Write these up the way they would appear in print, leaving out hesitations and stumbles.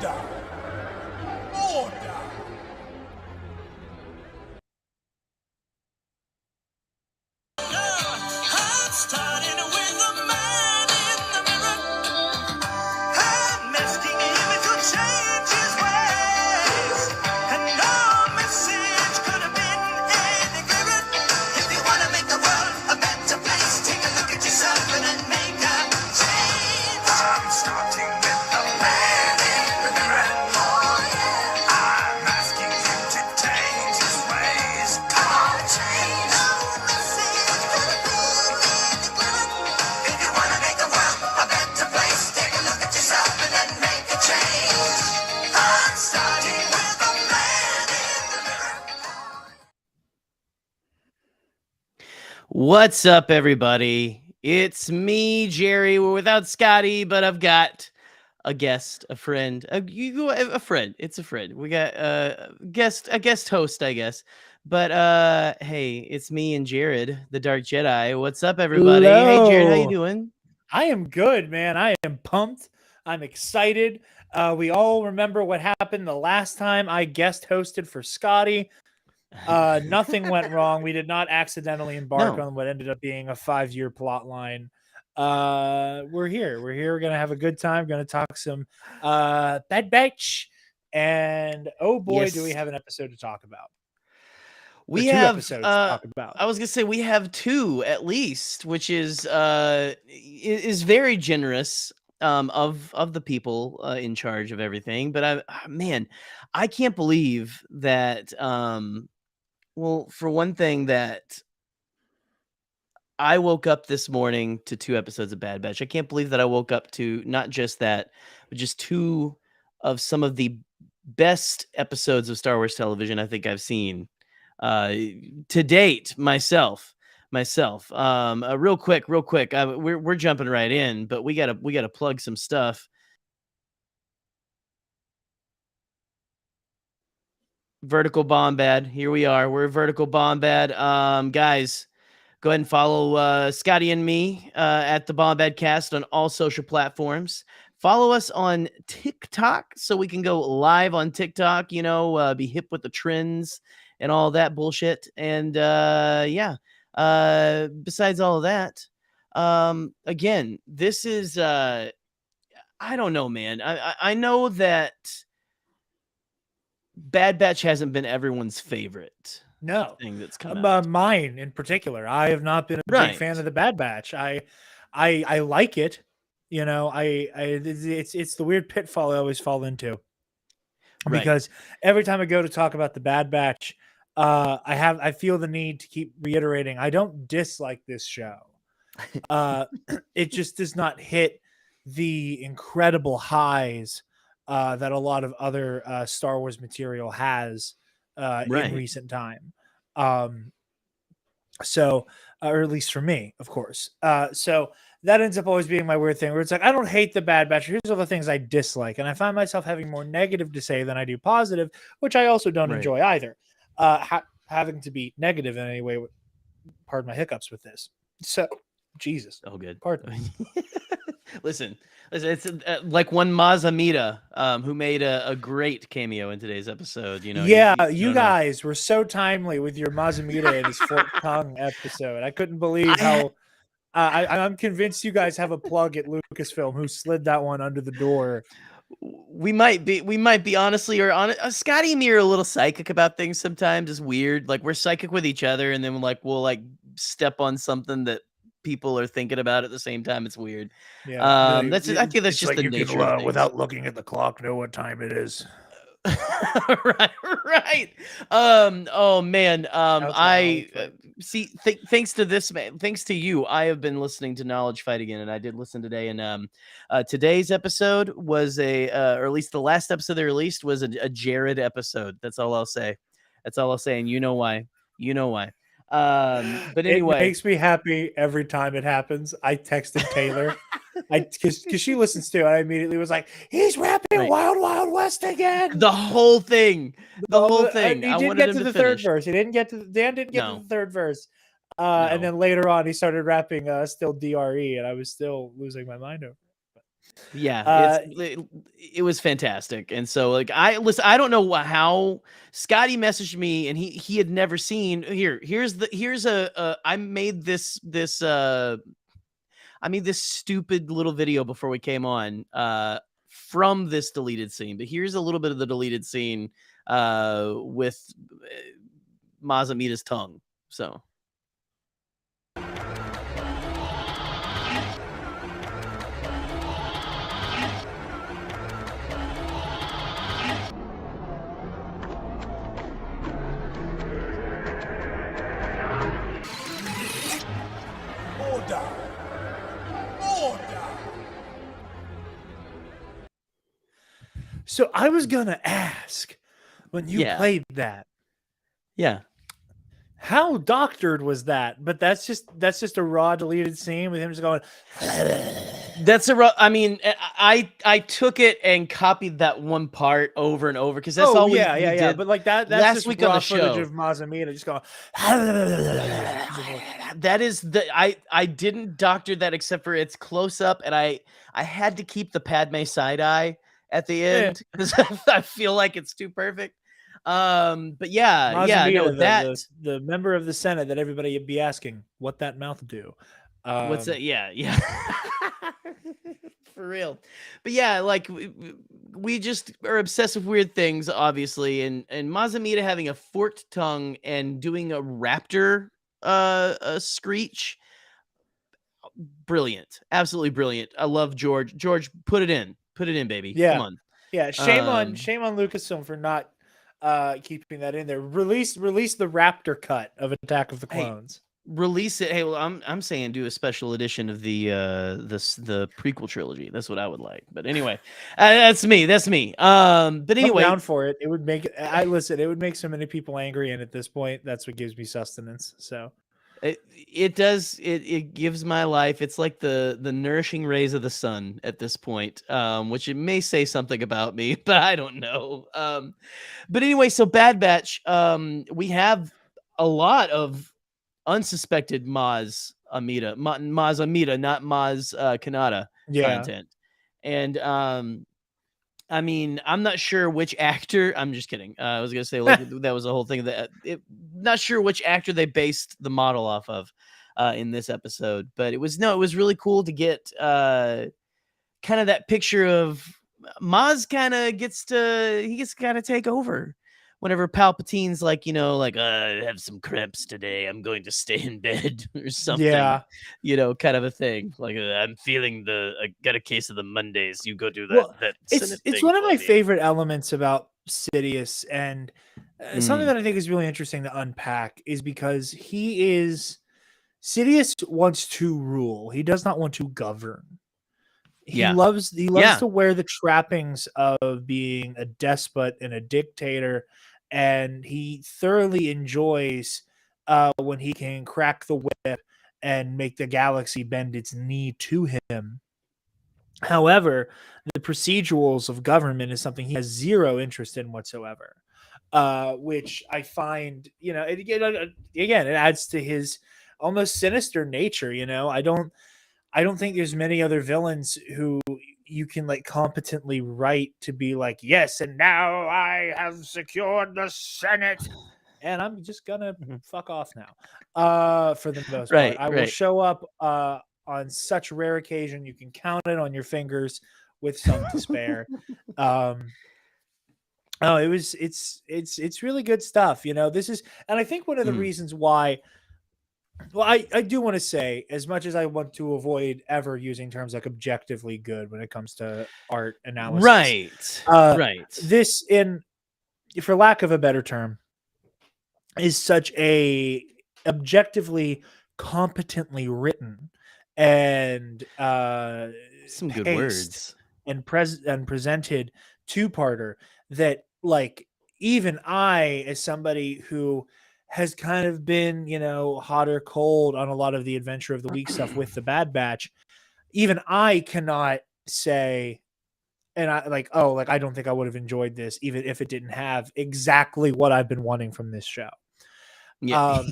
Order! Order! I'm starting with the man in the mirror. I'm asking him to change his ways. And no message could have been any clearer. If you want to make the world a better place, take a look at yourself and then make a change. I'm starting with the man in the mirror. Oh yeah. I'm asking him to change his ways. Come on, change. No message could have been any clearer. If you want to make the world a better place, take a look at yourself and then make a change. I'm starting with the man in the mirror. What's up, everybody? It's me, Jerry. We're without Scotty, but I've got a guest, a friend, a friend. It's a friend. We got a guest host, I guess. But hey, it's me and Jared, the Dark Jedi. What's up, everybody? Hey, Jared, how you Hello. doing? I am good, man. I am pumped. I'm excited. We all remember what happened the last time I guest hosted for Scotty. Nothing went wrong. We did not accidentally embark No. on what ended up being a 5-year plot line. We're here. We're gonna have a good time. Gonna talk some Bad Batch, and oh boy, do we Yes. have an episode to talk about. We two have episodes to talk about. I was gonna say we have two at least, which is very generous of the people in charge of everything. But man, I can't believe that. Well, for one thing, that I woke up this morning to 2 episodes of Bad Batch. I can't believe that I woke up to not just that, but just 2 of some of the best episodes of Star Wars television I think I've seen to date myself. Real quick, we're jumping right in, but we gotta plug some stuff. Vertical Bombad. Here we are. We're Vertical Bombad. Guys, go ahead and follow Scotty and me at the Bombadcast on all social platforms. Follow us on TikTok so we can go live on TikTok, be hip with the trends and all that bullshit. And besides all of that, again, this is I don't know, man. I know that Bad Batch hasn't been everyone's favorite thing that's come out. Mine in particular. I have not been a big fan of the Bad Batch. I like it. It's the weird pitfall I always fall into. Right. Because every time I go to talk about the Bad Batch, I feel the need to keep reiterating I don't dislike this show. It just does not hit the incredible highs that a lot of other Star Wars material has in recent time. So, or at least for me, of course. So that ends up always being my weird thing where it's like, I don't hate the Bad Batch. Here's all the things I dislike. And I find myself having more negative to say than I do positive, which I also don't enjoy either. Having to be negative in any way, pardon my hiccups with this. So, Jesus. Oh, good. Pardon. Listen, it's like one Mazamita who made a great cameo in today's episode. You guys were so timely with your Mazamita and his forked tongue episode. I couldn't believe how I'm convinced you guys have a plug at Lucasfilm who slid that one under the door. We might be honestly or on Scotty and me are a little psychic about things sometimes. It's weird. Like we're psychic with each other, and then we'll step on something that people are thinking about at the same time. It's weird. Yeah, I think that's just the nature of things. Without looking at the clock, know what time it is. right. Oh man. I see. Thanks to this man. Thanks to you, I have been listening to Knowledge Fight again, and I did listen today. And today's episode was or at least the last episode they released was a Jared episode. That's all I'll say. And you know why. But anyway, it makes me happy every time it happens. I texted Taylor, because she listens to it. I immediately was like, "He's rapping Wild Wild West again." The whole thing. He didn't get to the third verse. Dan didn't get to the third verse. And then later on, he started rapping "Still Dre," and I was still losing my mind over it. Yeah, it was fantastic. And so like I don't know how Scotty messaged me and he had never seen I made this stupid little video before we came on from this deleted scene. But here's a little bit of the deleted scene with Mazamita's tongue. So Order! Order! So I was gonna ask when you Yeah. played that, yeah. how doctored was that? But that's just a raw deleted scene with him just going. That's I mean, I took it and copied that one part over and over because that's all we did. But like that's last just week on raw the footage show. of Mazamita just going. That is the I didn't doctor that except for its close up, and I had to keep the Padme side eye at the end because I feel like it's too perfect. But yeah, Mazamita, no, that the member of the Senate that everybody would be asking what that mouth do. what's that? Yeah. For real. But yeah, like we just are obsessed with weird things, obviously, and Mazamita having a forked tongue and doing a raptor a screech. Brilliant. Absolutely brilliant. I love George. George, put it in, baby. Yeah. Come on. Yeah, shame on Lucasfilm for not keeping that in there. Release the Raptor cut of Attack of the Clones. Release it. Hey, well, I'm saying do a special edition of the prequel trilogy. That's what I would like. But anyway, that's me. But anyway, I'm down for it. It would make it would make so many people angry, and at this point, that's what gives me sustenance. So it does. It gives my life. It's like the nourishing rays of the sun at this point, which it may say something about me, but I don't know. But anyway, so Bad Batch. We have a lot of unsuspected Maz Amita, not Maz Kanata content. And I mean, I'm not sure which actor. I'm just kidding. I was gonna say like that was the whole thing. Not sure which actor they based the model off of in this episode, but it was really cool to get kind of that picture of Maz gets to kind of take over whenever Palpatine's like, have some crepes today. I'm going to stay in bed or something. Yeah. Kind of a thing. Like I'm feeling I got a case of the Mondays. You go do that. Well, that it's one of my favorite elements about Sidious, and something that I think is really interesting to unpack is because Sidious wants to rule. He does not want to govern. He loves to wear the trappings of being a despot and a dictator, and he thoroughly enjoys when he can crack the whip and make the galaxy bend its knee to him. However, the procedurals of government is something he has zero interest in whatsoever, which I find, again, it adds to his almost sinister nature. I don't think there's many other villains who you can like competently write to be like, yes, and now I have secured the Senate, and I'm just gonna fuck off now. For the most part, I will show up on such rare occasion you can count it on your fingers with some to spare. It's really good stuff. This is, and I think one of the reasons why. Well, I do want to say, as much as I want to avoid ever using terms like objectively good when it comes to art analysis. Right. This, for lack of a better term, is such a objectively competently written and some good words and presented two-parter that, like, even I, as somebody who has kind of been, hot or cold on a lot of the Adventure of the Week stuff with the Bad Batch, even I cannot say, and I don't think I would have enjoyed this even if it didn't have exactly what I've been wanting from this show. Yeah.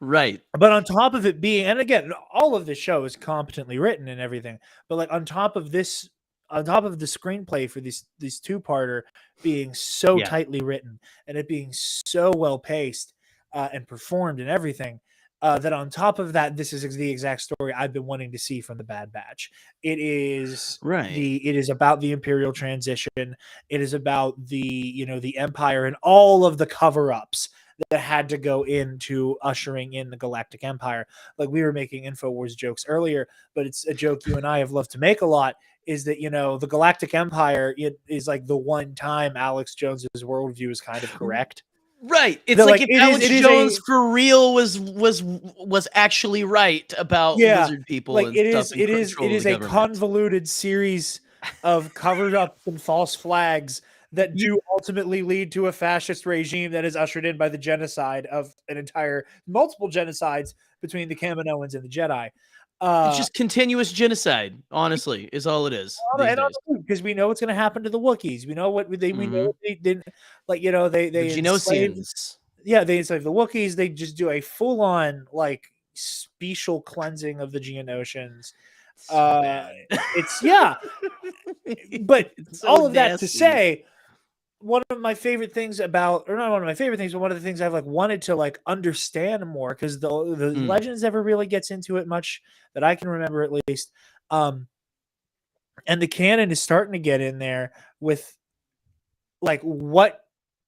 Right. But on top of it being, and again, all of this show is competently written and everything, but like on top of this on top of the screenplay for this two-parter being so Yeah. tightly written and it being so well paced and performed and everything, that on top of that, this is the exact story I've been wanting to see from the Bad Batch. It is it is about the Imperial transition. It is about the Empire and all of the cover-ups that had to go into ushering in the Galactic Empire. Like we were making InfoWars jokes earlier, but it's a joke you and I have loved to make a lot, is that, the Galactic Empire, it is like the one time Alex Jones's worldview is kind of correct. Right. It's That, like like, if it Alex is Jones a for real was actually right about lizard people like and it stuff and is control of the a government. convoluted series of covered up and false flags that do ultimately lead to a fascist regime that is ushered in by the genocide of multiple genocides between the Kaminoans and the Jedi. It's just continuous genocide, honestly, is all it is these days. Because we know what's going to happen to the Wookiees. We know what we know they didn't, like, they The enslaved. Genosians. Yeah, they enslave the Wookiees. They just do a full on like special cleansing of the Geonosians. So bad. It's but It's so all of that to nasty. say, one of my favorite things about, or not one of my favorite things, but one of the things I've like wanted to like understand more, because the Legends never really gets into it much that I can remember, at least. And the canon is starting to get in there with like what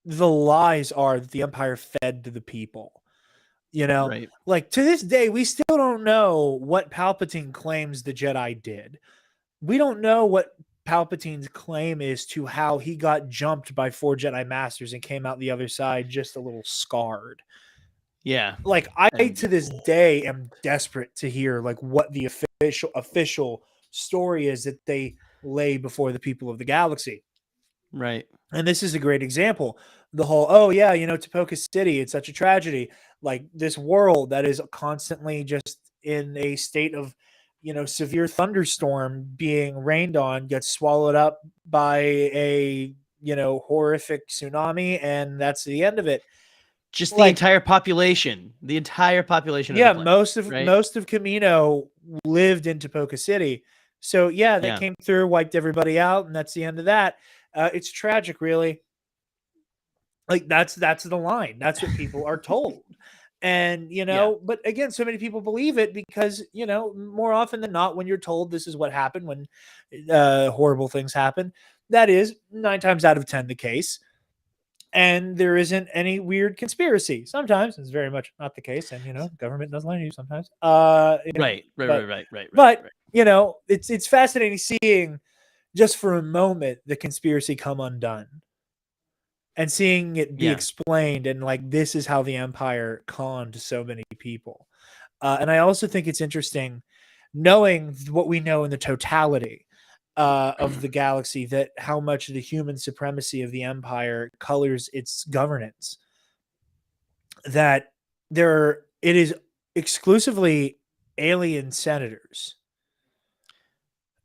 the lies are that the Empire fed to the people. Right. Like to this day, we still don't know what Palpatine claims the Jedi did. We don't know what Palpatine's claim is to how he got jumped by 4 Jedi Masters and came out the other side just a little scarred. Yeah. Like I to this day am desperate to hear like what the official story is that they lay before the people of the galaxy. Right. And this is a great example. The whole, Tapoka City, it's such a tragedy. Like this world that is constantly just in a state of, severe thunderstorm being rained on, gets swallowed up by a, horrific tsunami. And that's the end of it. Just the entire population. The entire population. Yeah, of the planet, most of Camino lived in Tapoka City. So they came through, wiped everybody out, and that's the end of that. It's tragic, really. Like that's the line. That's what people are told. And, but again, so many people believe it because, more often than not, when you're told this is what happened, when horrible things happen, that is 9 times out of 10 the case. And there isn't any weird conspiracy. Sometimes it's very much not the case. And, government does lie to you sometimes. Right. But, it's fascinating seeing just for a moment the conspiracy come undone and seeing it be explained, and like this is how the Empire conned so many people. And I also think it's interesting knowing what we know in the totality of the galaxy, that how much the human supremacy of the Empire colors its governance, that it is exclusively alien senators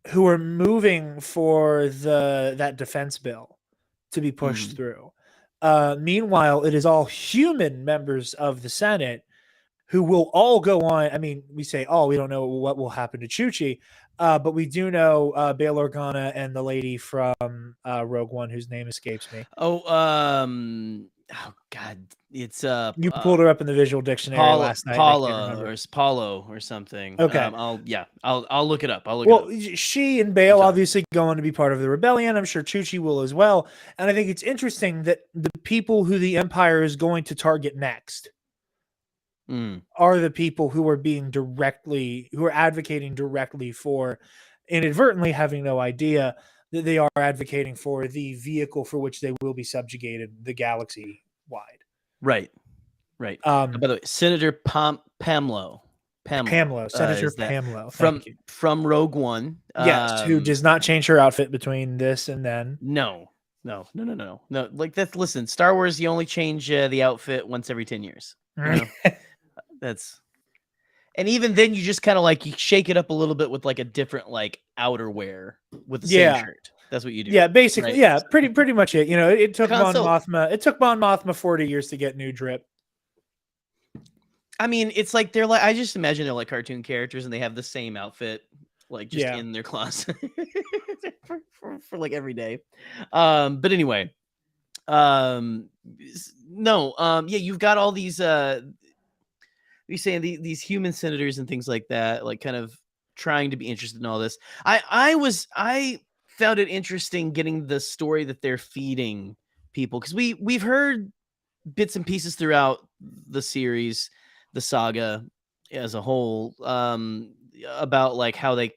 who are moving for that defense bill to be pushed through. Meanwhile, it is all human members of the Senate who will all go on. I mean, we say, we don't know what will happen to Chuchi, but we do know Bail Organa and the lady from Rogue One, whose name escapes me. Oh God, it's you pulled her up in the visual dictionary last night. Paulo or something. Okay, I'll look it up. She and Bail obviously going to be part of the rebellion. I'm sure Chuchi will as well. And I think it's interesting that the people who the Empire is going to target next are the people who are advocating directly for, inadvertently having no idea that they are advocating for the vehicle for which they will be subjugated the galaxy wide. Right. By the way, Senator Pamlo, Senator Pamlo from Rogue One. Yes, who does not change her outfit between this and then. No. Like that's, listen, Star Wars, you only change the outfit once every 10 years. And even then you just kind of like you shake it up a little bit with like a different like outerwear with the same shirt. That's what you do. Yeah, basically, right? pretty much it. It took Mon Mothma. It took Mon Mothma 40 years to get new drip. I mean, it's like they're like, I just imagine they're like cartoon characters and they have the same outfit like just Yeah. in their closet for like every day. But anyway, no, yeah, you've got all these you're saying these human senators and things like that, like kind of trying to be interested in all this. I found it interesting getting the story that they're feeding people, because we've heard bits and pieces throughout the series, the saga as a whole, about like how they,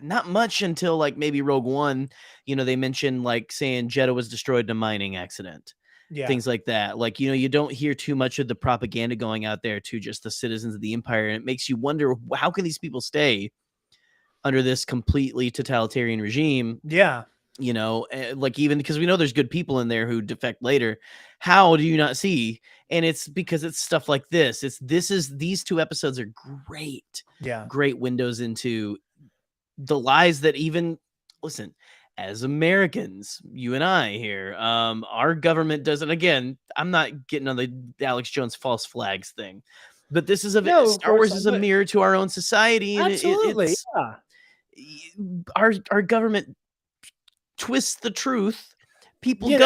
not much until like maybe Rogue One, they mentioned like saying Jeddah was destroyed in a mining accident, Yeah. things like that. Like, you don't hear too much of the propaganda going out there to just the citizens of the Empire, and it makes you wonder, how can these people stay under this completely totalitarian regime? Yeah. Like, even because we know there's good people in there who defect later, how do you not see? And it's because it's stuff like this. These 2 episodes are great, Yeah. great windows into the lies that, even, listen, as Americans, you and I here, our government doesn't. Again, I'm not getting on the Alex Jones false flags thing, but this is No, of Star course Wars not, is a but- mirror to our own society, and Absolutely. it's Yeah. our government twists the truth. People To in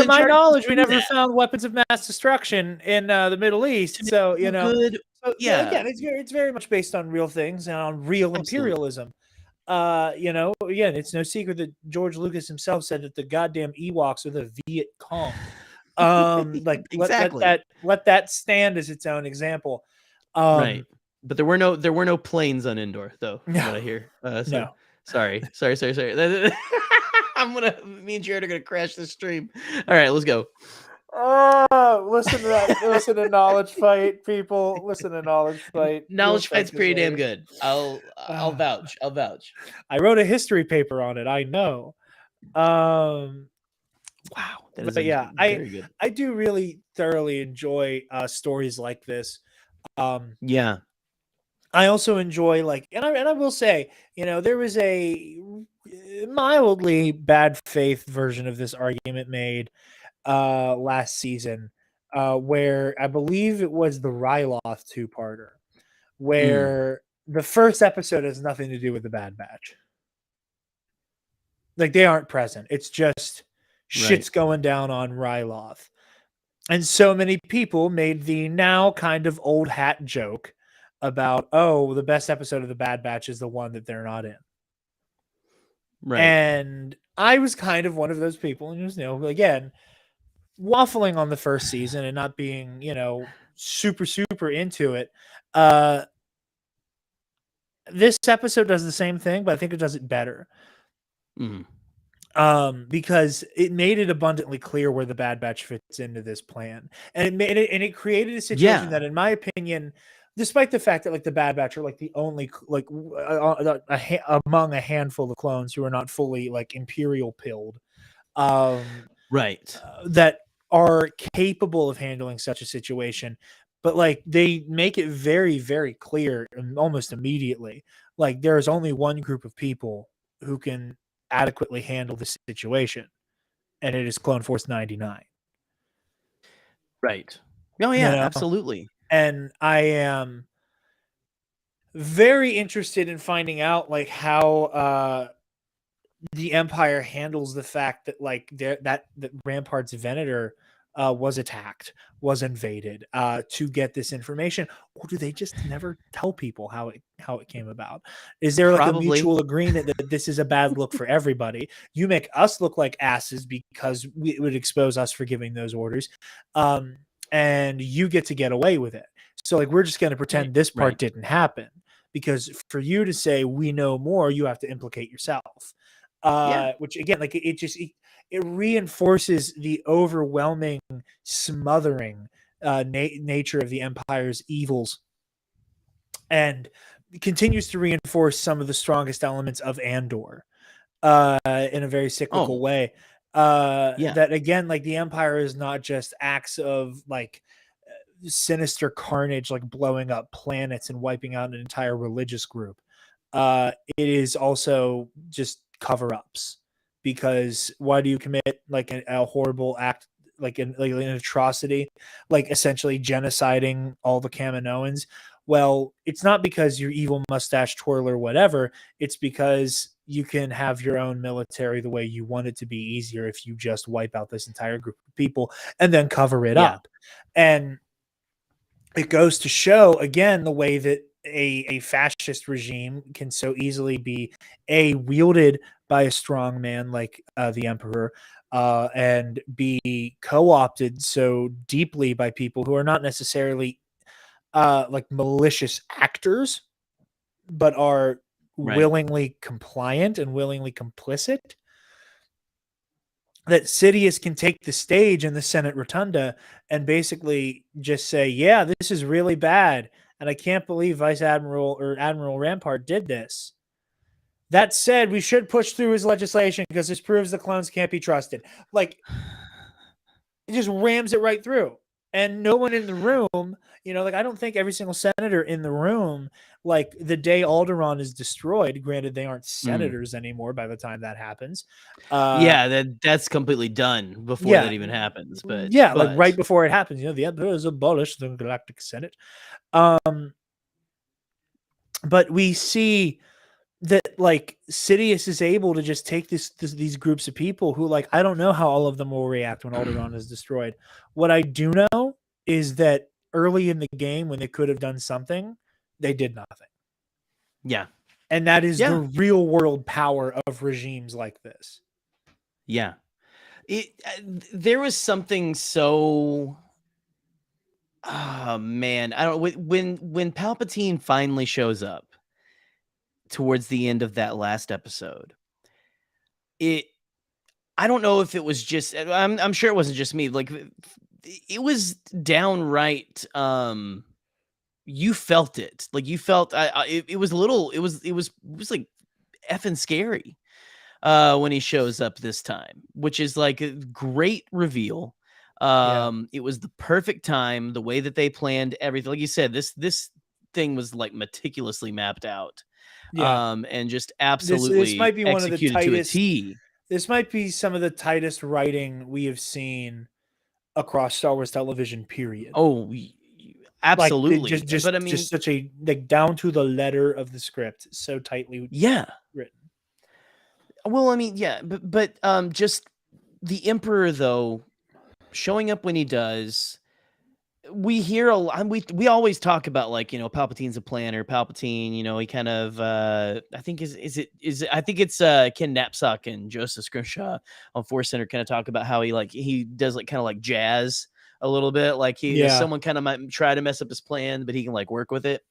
my charge knowledge, we do never that found weapons of mass destruction in the Middle East. to make So, people good. so Yeah, again, it's very much based on real things and on real absolutely. imperialism. Again, it's no secret that George Lucas himself said that the goddamn Ewoks are the Viet Cong. Like Exactly. let that stand as its own example. Right. But there were no planes on Endor, though, from No. what I hear. So No. sorry. Me and Jared are gonna crash this stream. All right, let's go. Oh, listen to that. Listen to Knowledge Fight, people. Listen to Knowledge Fight. Knowledge Fight's pretty damn good. I'll vouch. I wrote a history paper on it. I know. Wow, that is But yeah, very good. I do really thoroughly enjoy stories like this. Yeah. I also enjoy, like, and I will say, there was a mildly bad faith version of this argument made last season, where I believe it was the Ryloth 2-parter, where the first episode has nothing to do with the Bad Batch. Like, they aren't present. It's just shit's going down on Ryloth. And so many people made the now kind of old hat joke about, oh, the best episode of the Bad Batch is the one that they're not in. Right. And I was kind of one of those people, and just, again, waffling on the first season and not being, super, super into it. This episode does the same thing, but I think it does it better. Because it made it abundantly clear where the Bad Batch fits into this plan, and it created a situation that, in my opinion, despite the fact that like the Bad Batch are like the only like among a handful of clones who are not fully like Imperial pilled, right, that are capable of handling such a situation, but like they make it very, very clear and almost immediately, like there is only one group of people who can adequately handle the situation, and it is Clone Force 99. Right. Oh yeah, absolutely. And I am very interested in finding out like how the Empire handles the fact that like that Rampart's Venator was attacked, was invaded, to get this information, or do they just never tell people how it came about? Is there like a mutual agreement that this is a bad look for everybody? You make us look like asses because it would expose us for giving those orders, and you get to get away with it. So like we're just going to pretend this part didn't happen, because for you to say we know more, you have to implicate yourself. Which again, like it reinforces the overwhelming, smothering nature of the Empire's evils, and continues to reinforce some of the strongest elements of Andor in a very cyclical way. That again, like the Empire is not just acts of like sinister carnage, like blowing up planets and wiping out an entire religious group. It is also just cover-ups, because why do you commit like a horrible act, like an atrocity, like essentially genociding all the Kaminoans? Well, it's not because you're evil mustache twirler, whatever. It's because you can have your own military the way you want it to be easier if you just wipe out this entire group of people and then cover it Yeah. up. And it goes to show again the way that a fascist regime can so easily be wielded by a strong man like the emperor, and be co-opted so deeply by people who are not necessarily like malicious actors, but are Right. willingly compliant and willingly complicit, that Sidious can take the stage in the Senate rotunda and basically just say, yeah, this is really bad. And I can't believe Vice Admiral or Admiral Rampart did this. That said, we should push through his legislation because this proves the clones can't be trusted. Like, it just rams it right through. And no one in the room, like, I don't think every single senator in the room, like, the day Alderaan is destroyed, granted they aren't senators anymore by the time that happens. Yeah, that's completely done before Yeah. that even happens. But Yeah, like right before it happens, the Emperor has abolished the Galactic Senate. But we see that, like, Sidious is able to just take these groups of people who, like, I don't know how all of them will react when Alderaan is destroyed. What I do know is that early in the game, when they could have done something, they did nothing. yeah. And that is the Yeah. real world power of regimes like this. Yeah. There was something so oh man, I don't when Palpatine finally shows up towards the end of that last episode. I don't know if it was just I'm sure it wasn't just me. Like it was downright you felt it. Like you felt it was a little it was like effing scary when he shows up this time, which is like a great reveal. It was the perfect time, the way that they planned everything. Like you said, this thing was like meticulously mapped out. Yeah. And just This might absolutely be one of the executed to a tightest. T. This might be some of the tightest writing we have seen across Star Wars television, period. Oh, Like absolutely. But I just mean, such a, like, down to the letter of the script, so tightly yeah. written. Well, I mean, yeah, but just the Emperor though showing up when he does. We hear a lot. We always talk about, like, Palpatine's a planner. Palpatine, he kind of I think I think it's Ken Knapsack and Joseph Scrimshaw on Force Center kind of talk about how he does like kind of like jazz a little bit, like someone kind of might try to mess up his plan, but he can like work with it.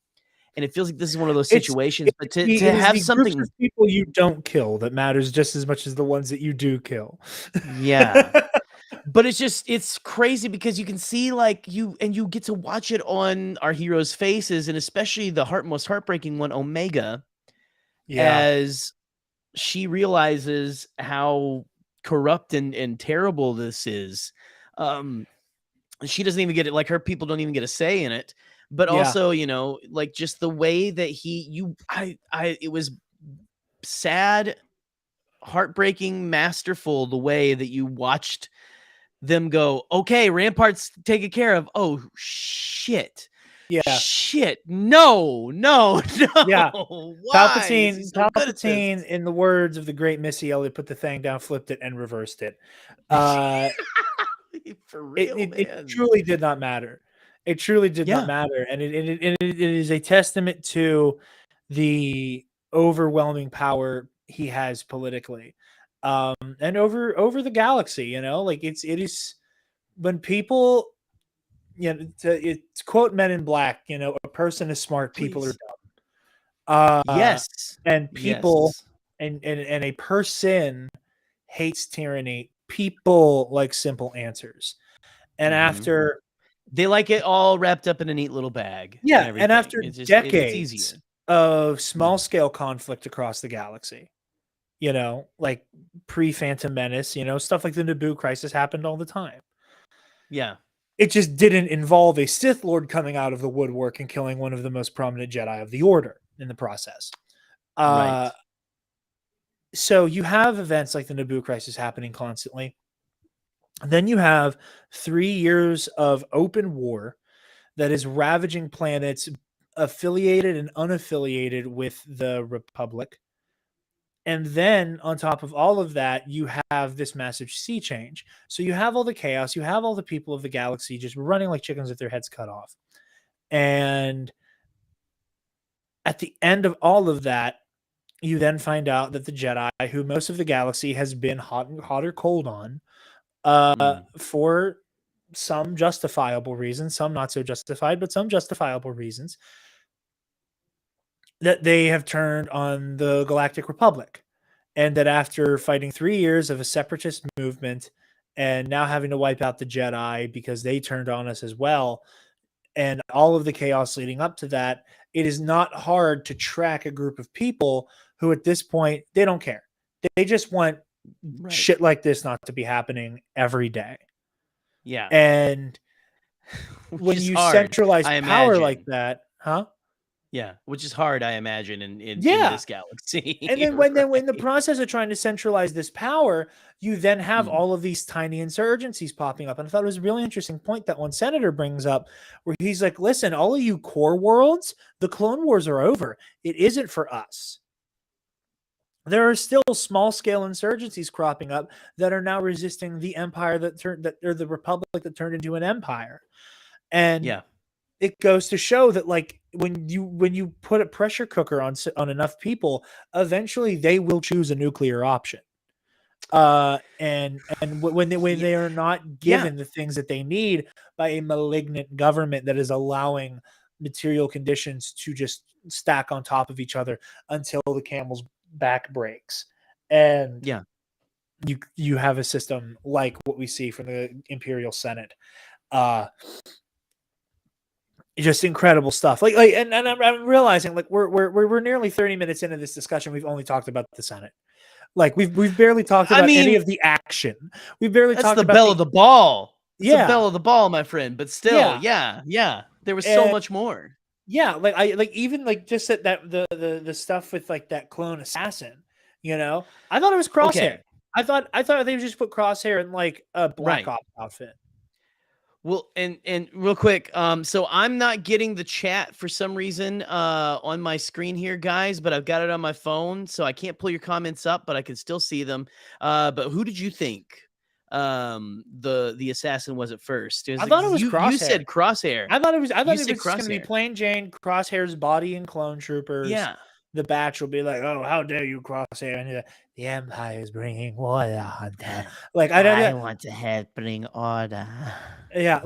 And it feels like this is one of those situations. But to it is have the something, groups of people you don't kill that matters just as much as the ones that you do kill. yeah. But it's crazy because you can see like you get to watch it on our heroes' faces, and especially the most heartbreaking one, Omega, Yeah. as she realizes how corrupt and terrible this is. She doesn't even get it, like her people don't even get a say in it. But Yeah. also, like just the way that it was sad, heartbreaking, masterful, the way that you watched them go, okay, Rampart's taken care of. Oh shit. Yeah. Shit. No. Yeah. Why is he so good at this? Palpatine, in the words of the great Missy Elliott, put the thing down, flipped it, and reversed it. For real, man. It truly did not matter. It truly did not matter. And it is a testament to the overwhelming power he has politically. And over the galaxy, like it is when people, it's quote Men in Black, a person is smart, people are dumb. Yes. And people and a person hates tyranny. People like simple answers. And after they like it all wrapped up in a neat little bag. Yeah, and after it's decades easier. of small scale conflict across the galaxy, like pre-Phantom Menace, stuff like the Naboo crisis happened all the time. Yeah. It just didn't involve a Sith Lord coming out of the woodwork and killing one of the most prominent Jedi of the Order in the process. Right. So you have events like the Naboo crisis happening constantly. Then you have 3 years of open war that is ravaging planets, affiliated and unaffiliated with the Republic. And then on top of all of that, you have this massive sea change. So you have all the chaos, you have all the people of the galaxy just running like chickens with their heads cut off. And at the end of all of that, you then find out that the Jedi, who most of the galaxy has been hot or cold on, for some justifiable reasons, some not so justified, but some justifiable reasons, that they have turned on the Galactic Republic. And that after fighting 3 years of a separatist movement and now having to wipe out the Jedi because they turned on us as well, and all of the chaos leading up to that, it is not hard to track a group of people who at this point, they don't care. They just want shit like this not to be happening every day. Yeah. And when you centralize power like that, yeah, which is hard, I imagine, in this galaxy. And then when in the process of trying to centralize this power, you then have all of these tiny insurgencies popping up. And I thought it was a really interesting point that one senator brings up, where he's like, listen, all of you core worlds, the Clone Wars are over. It isn't for us. There are still small-scale insurgencies cropping up that are now resisting the empire or the Republic that turned into an empire. And it goes to show that, like, when you put a pressure cooker on enough people, eventually they will choose a nuclear option. And when they are not given the things that they need by a malignant government that is allowing material conditions to just stack on top of each other until the camel's back breaks. And you have a system like what we see from the Imperial Senate. Just incredible stuff. And I'm realizing, like, we're nearly 30 minutes into this discussion. We've only talked about the Senate. Like, we've barely talked about any of the action. We've barely talked about the bell of the ball. It's the bell of the ball, my friend. But still, there was so much more. Yeah, even just the stuff with like that clone assassin. You know, I thought it was Crosshair. Okay. I thought they just put Crosshair in like a Black Ops outfit. Well, and real quick, so I'm not getting the chat for some reason on my screen here, guys, but I've got it on my phone, so I can't pull your comments up, but I can still see them. But who did you think the assassin was at first? I thought it was Crosshair. You said Crosshair. I thought it was just going to be plain Jane Crosshair's body and clone troopers. Yeah. The batch will be like, "Oh, how dare you, Crosshair!" And the Empire is bringing order. Like, I want to help bring order. Yeah,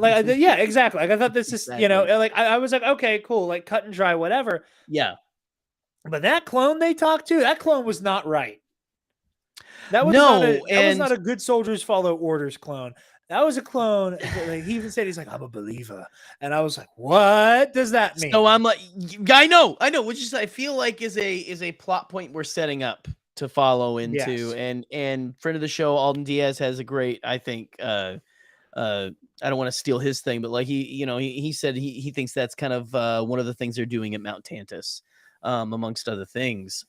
exactly. Like, I thought this is, like, I was like, okay, cool, like, cut and dry, whatever. Yeah. But that clone they talked to, that clone was not right. That was not a good soldiers follow orders clone. That was a clone. Like, he even said, he's like, I'm a believer. And I was like, what does that mean? So I'm like, I know, which is, I feel like is a plot point we're setting up to follow into. Yes. And friend of the show, Alden Diaz, has a great, I think, I don't want to steal his thing, but like he said he thinks that's kind of one of the things they're doing at Mount Tantus, amongst other things,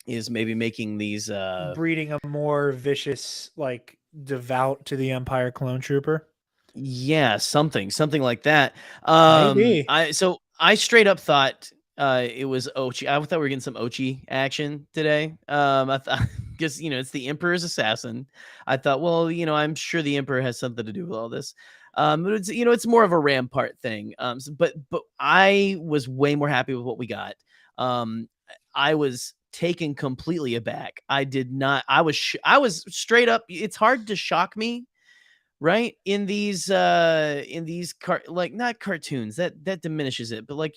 is maybe making these breeding a more vicious, like, devout to the Empire clone trooper. Yeah, something like that. Maybe. I straight up thought it was Ochi. I thought we were getting some Ochi action today. I thought, because it's the Emperor's assassin. I thought, well, I'm sure the Emperor has something to do with all this. But it's it's more of a Rampart thing. But I was way more happy with what we got. I was taken completely aback. I was straight up. It's hard to shock me, right? In these not cartoons, that diminishes it, but like,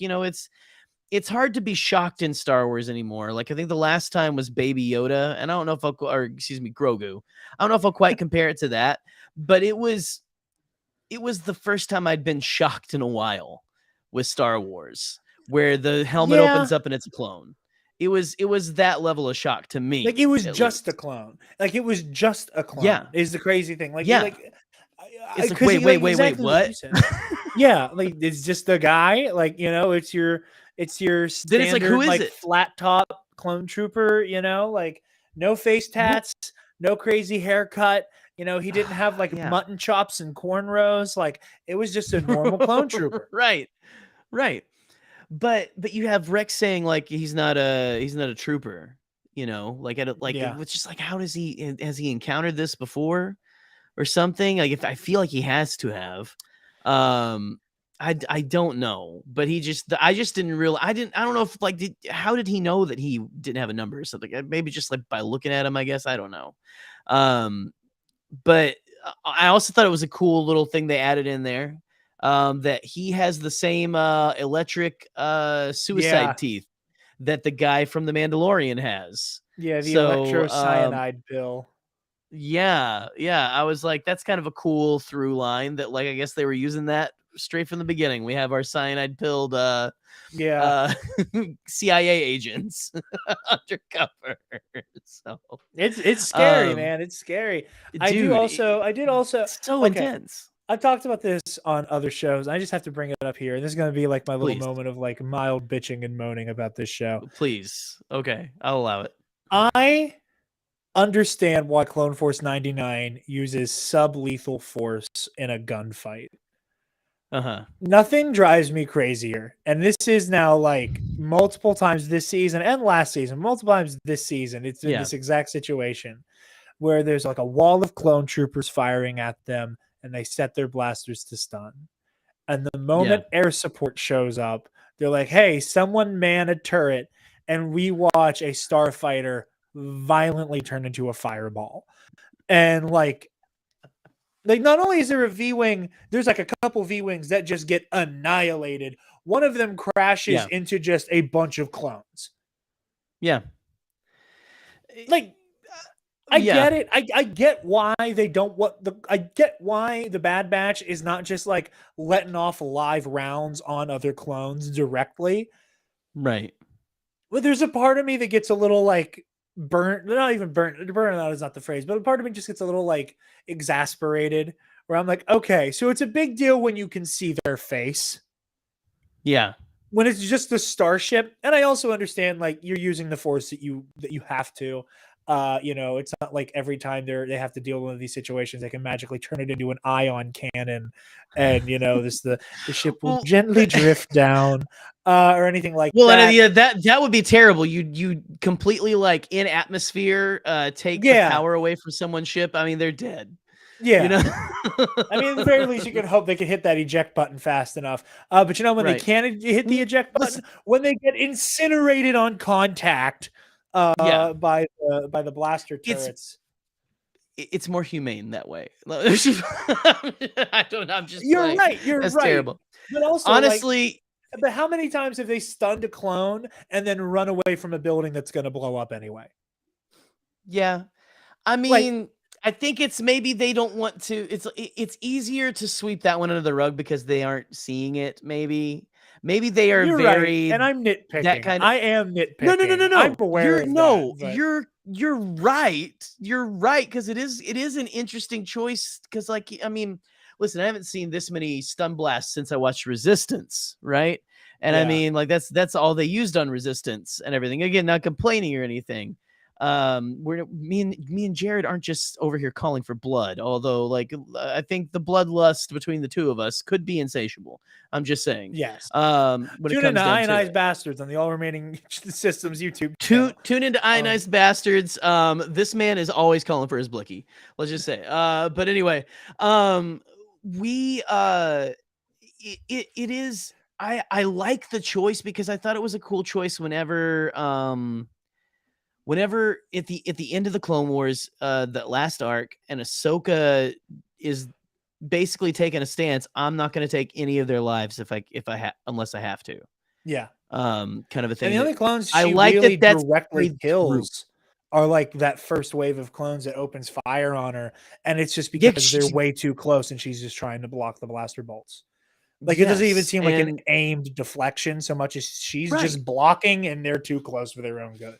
it's hard to be shocked in Star Wars anymore. Like, I think the last time was Baby Yoda, and I don't know if Grogu. I don't know if I'll quite compare it to that, but it was the first time I'd been shocked in a while with Star Wars, where the helmet opens up and it's a clone. It was that level of shock to me. Like, it was just a clone. Like, it was just a clone. Yeah, is the crazy thing. Like, yeah, it's like, wait, what? Yeah, like, it's just the guy. Like, it's your standard, then it's like, who is it? Flat top clone trooper. Like, no face tats, no crazy haircut. He didn't have like mutton chops and cornrows. Like, it was just a normal clone trooper. Right. but you have Rex saying like he's not a trooper, like Yeah. it's just like, how has he encountered this before or something? Like, if I feel like he has to have, I don't know, but I just didn't realize. I don't know if like how did he know that he didn't have a number or something? Maybe just like by looking at him, I guess. I don't know. But I also thought it was a cool little thing they added in there, that he has the same electric suicide teeth that the guy from The Mandalorian has. Yeah, the So electrocyanide pill. yeah, I was like, that's kind of a cool through line that, like, I guess they were using that straight from the beginning. We have our cyanide pilled Yeah. CIA agents undercover. So It's scary, um, man. It's scary. I dude, did also so okay. intense. I've talked about this on other shows. I just have to bring it up here. And this is going to be like my little Please. moment of like mild bitching and moaning about this show. Please. Okay, I'll allow it. I understand why Clone Force 99 uses sub-lethal force in a gunfight. Nothing drives me crazier. And this is now like multiple times this season and last season, multiple times this season. It's in this exact situation where there's like a wall of clone troopers firing at them and they set their blasters to stun. And the moment air support shows up, they're like, hey, someone man a turret, and we watch a starfighter violently turn into a fireball. And like not only is there a V-Wing, there's like a couple V-Wings that just get annihilated. One of them crashes into just a bunch of clones. Yeah. Like, I get it. I get why they don't I get why the Bad Batch is not just like letting off live rounds on other clones directly. Right. But there's a part of me that gets a little like burnt, not even burnt out is not the phrase, but a part of me just gets a little like exasperated where I'm like, okay, so it's a big deal when you can see their face. Yeah. When it's just the starship. And I also understand like you're using the force that you have to. It's not like every time they have to deal with one of these situations, they can magically turn it into an ion cannon, and the ship will gently drift down, or anything like that. Well, and that would be terrible. You completely like in atmosphere, take the power away from someone's ship. I mean, they're dead. Yeah. I mean, at the very least, you can hope they can hit that eject button fast enough. But when they can't hit the eject button, when they get incinerated on contact. By the blaster turrets, it's more humane that way. I don't know. I'm just you're right. That's right. Terrible. But also, honestly, but how many times have they stunned a clone and then run away from a building that's going to blow up anyway? Yeah, I mean, I think it's maybe they don't want to. It's easier to sweep that one under the rug because they aren't seeing it. Maybe they are you're very right. And I'm nitpicking. That kind of, I am nitpicking. No. I'm aware of that, you're right. You're right, because it is an interesting choice. Because like, I mean, listen, I haven't seen this many stun blasts since I watched Resistance, right? And I mean, like that's all they used on Resistance and everything. Again, not complaining or anything. Me and Jared aren't just over here calling for blood, although like I think the bloodlust between the two of us could be insatiable. I'm just saying. Yes. When tune into Ionized Bastards on the All Remaining Systems YouTube channel. Tune into Ionized Bastards. This man is always calling for his blicky. Let's just say. But anyway, it is. I like the choice because I thought it was a cool choice whenever at the end of the Clone Wars, that last arc, and Ahsoka is basically taking a stance. I'm not going to take any of their lives unless I have to. Yeah. Kind of a thing. And the only clones I like really that's directly kills are like that first wave of clones that opens fire on her, and it's just because they're way too close, and she's just trying to block the blaster bolts. Like, it doesn't even seem like an aimed deflection so much as she's just blocking, and they're too close for their own good.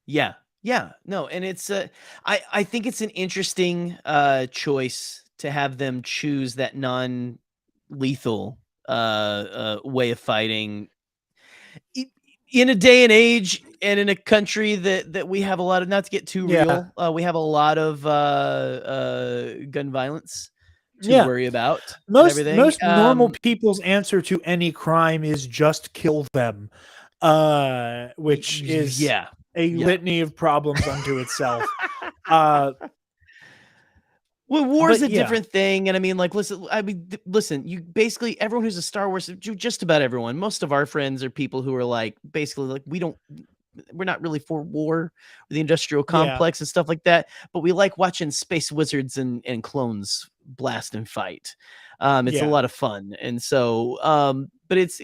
Yeah. No, and it's I think it's an interesting choice to have them choose that non-lethal way of fighting in a day and age and in a country that we have a lot of, not to get too real, we have a lot of gun violence. to worry about and Most everything. normal people's answer to any crime is just kill them, which is a litany of problems unto itself. Well, war's But a different thing, and I mean, like, listen. You basically everyone who's a Star Wars, just about everyone. Most of our friends are people who are like, basically, like, we're not really for war, the industrial complex and stuff like that, but we like watching space wizards and clones blast and fight. It's a lot of fun, and so, but it's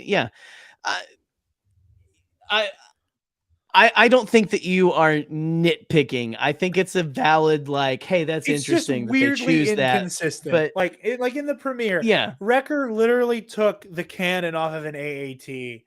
I don't think that you are nitpicking. I think it's a valid, like, hey, that's it's just interesting that they weirdly choose that. inconsistent. But like in the premiere, Wrecker literally took the cannon off of an AAT.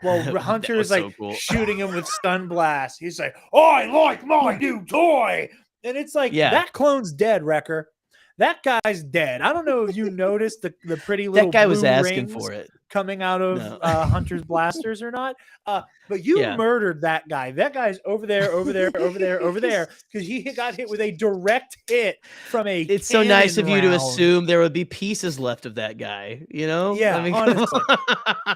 Well, Hunter is like so cool. shooting him with stun blast. He's like, "I like my new toy," and it's like that clone's dead. Wrecker, that guy's dead. I don't know if you noticed the pretty little that guy blue was asking rings for it coming out of Hunter's blasters or not. But you murdered that guy. That guy's over there, because he got hit with a direct hit from a It's so nice of you to round. assume there would be pieces left of that guy, you know? Yeah, I mean, honestly.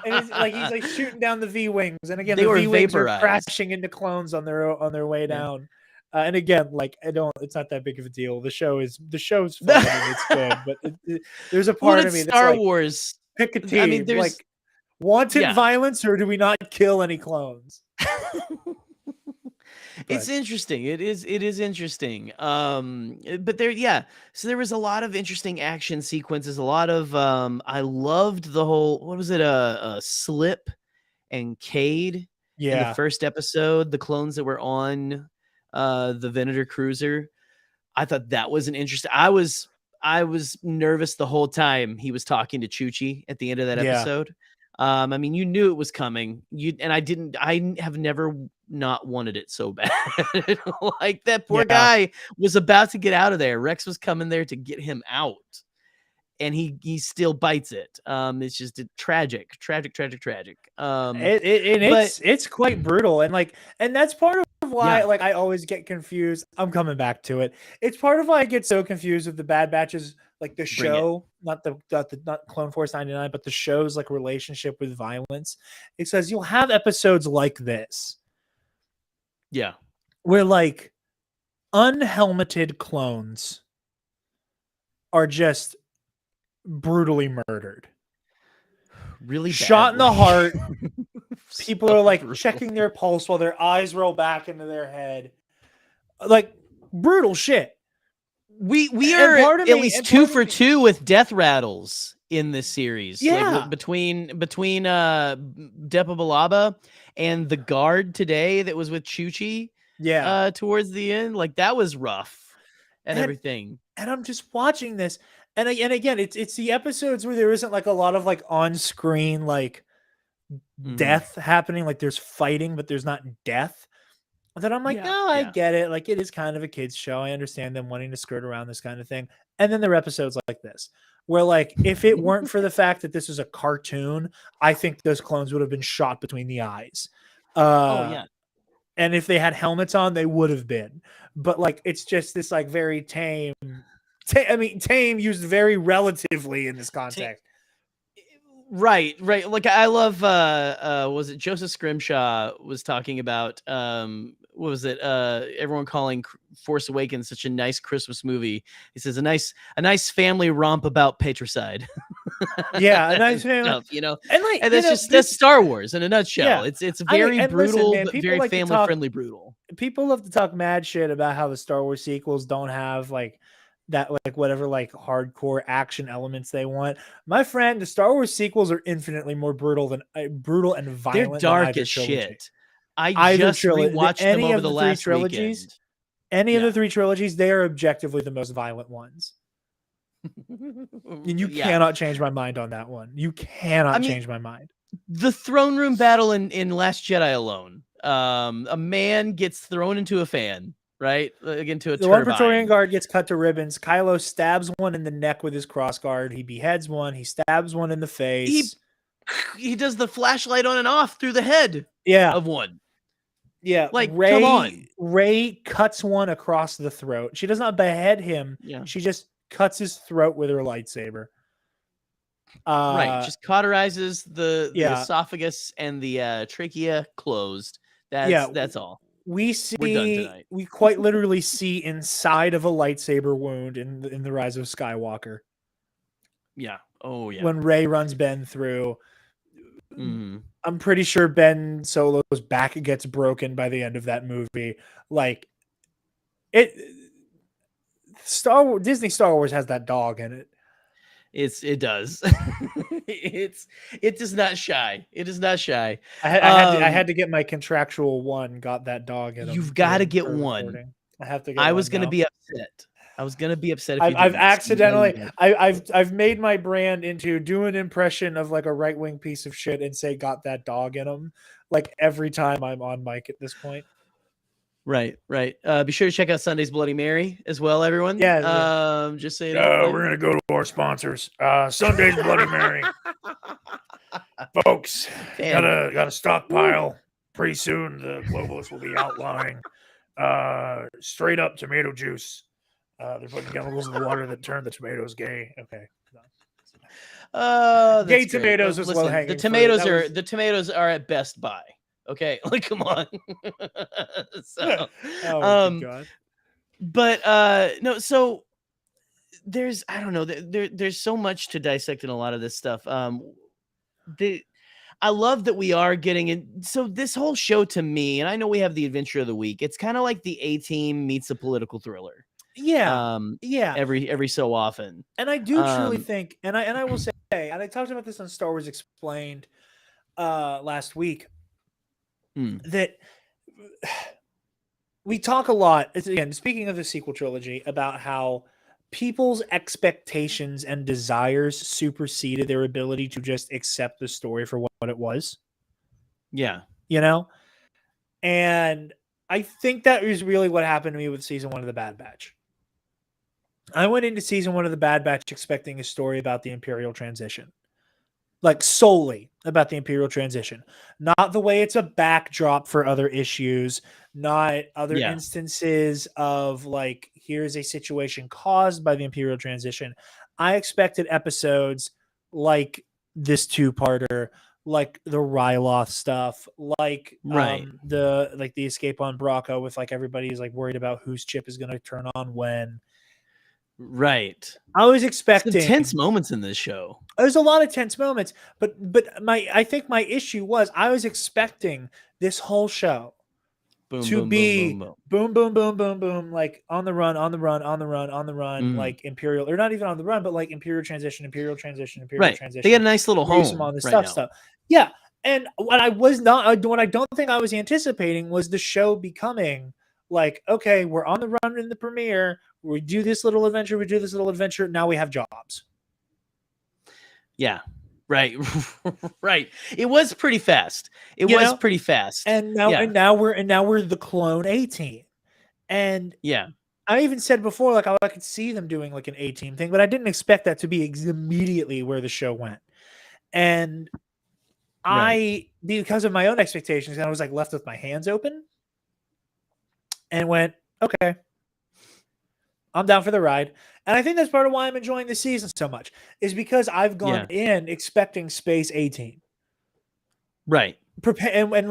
And it's like he's like shooting down the V-wings, and again, They the were V-wings are vaporized. crashing into clones on their way down. And again, like it's not that big of a deal. The show's fun and it's good, but there's a part of me that's Star like, Wars. pick a team. I mean, there's like wanted violence, or do we not kill any clones? It's interesting. It is interesting. But there, so there was a lot of interesting action sequences. A lot of I loved the whole, what was it? Slip and Cade in the first episode. The clones that were on the Venator cruiser. I thought that was an interesting. I was nervous the whole time he was talking to Chuchi at the end of that episode. I mean, you knew it was coming. I have never not wanted it so bad. Like, that poor guy was about to get out of there. Rex was coming there to get him out, and he still bites it. It's just tragic. It's quite brutal, and that's part of why like I always get confused. I'm coming back to it. It's part of why I get so confused with the Bad Batches, like the show, not Clone Force 99, but the show's like relationship with violence. It says you'll have episodes like this, where like unhelmeted clones are just brutally murdered, really shot in the heart. People are like brutal. checking their pulse while their eyes roll back into their head, like brutal shit. We are at least 2 for 2 with death rattles in this series. Like, between Depa Balaba and the guard today that was with Chuchi. Towards the end, like, that was rough and everything. And I'm just watching this, and again, it's the episodes where there isn't like a lot of like on screen like death happening. Like, there's fighting, but there's not death. That I'm like, no, I get it. Like, it is kind of a kid's show. I understand them wanting to skirt around this kind of thing. And then there are episodes like this, where like, if it weren't for the fact that this is a cartoon, I think those clones would have been shot between the eyes. And if they had helmets on, they would have been. But like, it's just this like very tame. Tame used very relatively in this context. Right. Like, I love was it Joseph Scrimshaw was talking about what was it? Everyone calling Force Awakens such a nice Christmas movie. He says a nice family romp about patricide. A nice family stuff, you know. And that's Star Wars in a nutshell. It's very brutal, listen, man, but very like family friendly brutal. People love to talk mad shit about how the Star Wars sequels don't have like that, like whatever like hardcore action elements they want. My friend, the Star Wars sequels are infinitely more brutal and violent. They're dark as shit. I just rewatched them over the last weekend. Any of the 3 trilogies, they are objectively the most violent ones. And you cannot change my mind on that one. You cannot change my mind. The throne room battle in Last Jedi alone, a man gets thrown into a fan, right? Into a turbine. One Praetorian guard gets cut to ribbons. Kylo stabs one in the neck with his crossguard. He beheads one. He stabs one in the face. He does the flashlight on and off through the head of one. Yeah, like, come on. Rey cuts one across the throat. She does not behead him. She just cuts his throat with her lightsaber. Right, just cauterizes the yeah. esophagus and the trachea closed. Yeah. That's all. We We're done see, tonight. we quite literally see inside of a lightsaber wound in the Rise of Skywalker. Yeah. Oh yeah. When Rey runs Ben through, Mhm. I'm pretty sure Ben Solo's back gets broken by the end of that movie. Like it, Disney Star Wars has that dog in it. It does. It does not shy. It is not shy. I had to get my contractual one. Got that dog in. You've got to get for one. recording. I have to get. I one was going to now. be upset. I was going to be upset if you I've didn't. accidentally I've made my brand into do an impression of like a right wing piece of shit and say got that dog in him like every time I'm on mic at this point. Right. Be sure to check out Sunday's Bloody Mary as well, everyone. Yeah. Just so you know. We're gonna go to our sponsors. Sunday's Bloody Mary, folks. Gotta stockpile. Pretty soon the globalists will be outlawing straight up tomato juice. They're putting chemicals in the water that turn the tomatoes gay. Okay. Gay tomatoes was low hanging. The tomatoes are at Best Buy. Okay, like come on. So, good God. But no, so there's I don't know, there's so much to dissect in a lot of this stuff. I love that we are getting in. So this whole show to me, and I know we have the adventure of the week. It's kind of like the A-Team meets a political thriller. Yeah. Every so often. And I do truly think, and I will say, and I talked about this on Star Wars Explained last week, that we talk a lot, again, speaking of the sequel trilogy, about how people's expectations and desires superseded their ability to just accept the story for what it was. Yeah. You know? And I think that is really what happened to me with season 1 of The Bad Batch. I went into season 1 of The Bad Batch expecting a story about the Imperial transition. Like solely about the Imperial transition. Not the way it's a backdrop for other issues, not other instances of like, here's a situation caused by the Imperial transition. I expected episodes like this 2-parter, like the Ryloth stuff, like the escape on Braca with like everybody's like worried about whose chip is going to turn on when. Right. I was expecting some tense moments in this show. There's a lot of tense moments, but I think my issue was I was expecting this whole show to be boom, boom, boom, boom, boom, like on the run, like Imperial, or not even on the run, but like Imperial transition. They get a nice little home on this stuff. Yeah. And what I don't think I was anticipating was the show becoming like, okay, we're on the run in the premiere. We do this little adventure. Now we have jobs. Yeah. Right. Right. It was pretty fast. It was pretty fast. And now we're the clone A-Team. And yeah, I even said before, like I could see them doing like an A-Team thing, but I didn't expect that to be immediately where the show went. And because of my own expectations, I was like left with my hands open and went, okay, I'm down for the ride. And I think that's part of why I'm enjoying this season so much, is because I've gone in expecting Space A-Team. Right. And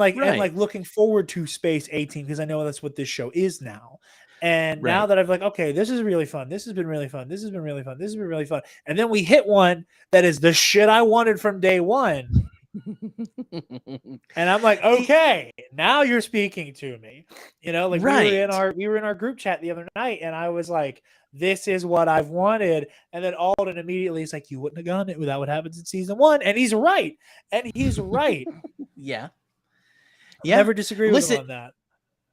looking forward to Space A-Team, because I know that's what this show is now. And now that I've like, okay, this is really fun. This has been really fun. This has been really fun. This has been really fun. And then we hit one that is the shit I wanted from day one. And I'm like, okay, now you're speaking to me. You know, like we were in our group chat the other night, and I was like, this is what I've wanted. And then Alden immediately is like, you wouldn't have gone it without what happens in season 1. And he's right. Yeah. Never disagree with him on that.